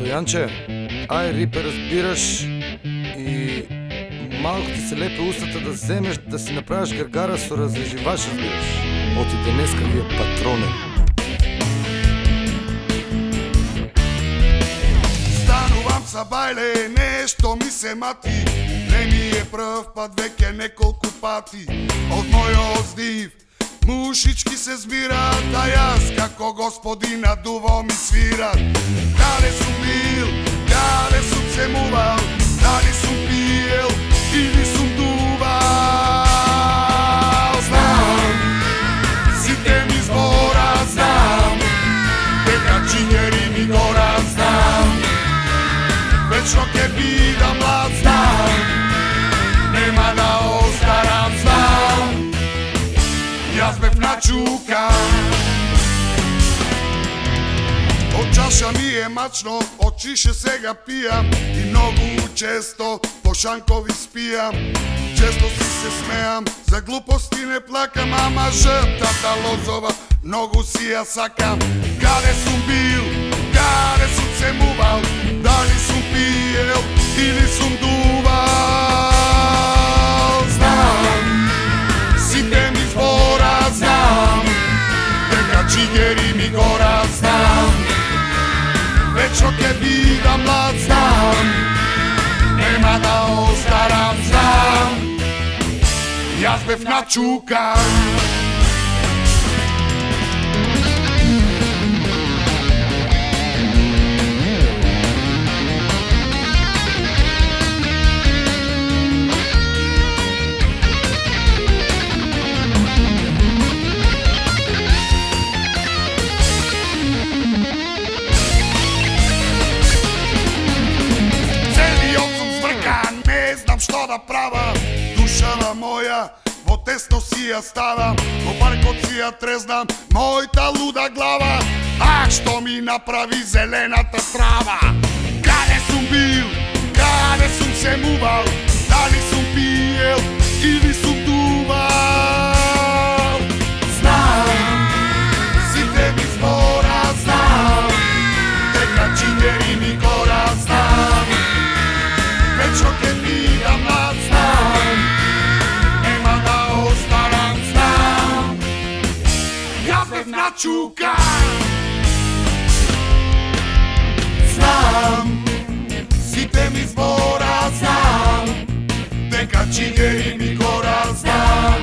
Стоянче, ай рипе разбираш и малко ти се лепе устата да вземеш да си направиш гаргара со разреживаш, разбираш. Оти денеска ви е патронен. Станувам са байле, нещо ми се мати. Не ми е пръв път, веќе неколку пати. Од мојот здив мушички се збират, а јас како господина дуво ми свират. Каде сум бил, каде сум се мувал, дали сум пиел или сум дувал. Знам, сите ми збора, знам, дека чињери ми гора, знам, вечно ќе бидам млад, знам, нема да остарам, знам. Јас бев начукан. Од чаша ми е мачно, од чише сега пијам и многу често по шанкови спијам. Често си се смеам, за глупости не плакам, ама жртвата лозова многу си ја сакам. Каде сум бил, каде сум се мувал, дали сум пиел или сум дувал. Знам, сите ми збора, знам, дека чињери ми гора, знам, вечно ќе бидам млад, знам, нема да остарам, знам. Јас бев начукан. Што да правам, душава моја во тесно си ја ставам, во паркот си ја трезнам мојта луда глава. Ах, што ми направи зелената трава. Каде сум бил, каде сум се мувал, дали сум пиел или сум дувал. Знам, сите ми збора, знам, дека чињери ми гора, знам, вечно ќе бидам млад, знам, нема да остарам, знам. Јас бев начукан. Знам, сите ми збора, знам, дека чињери ми гора, знам,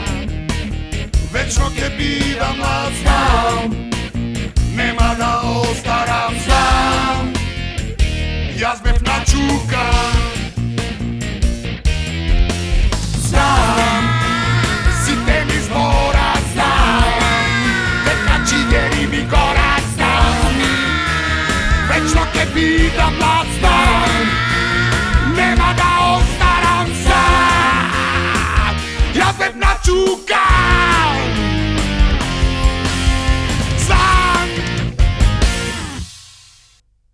вечно ќе бидам млад, знам,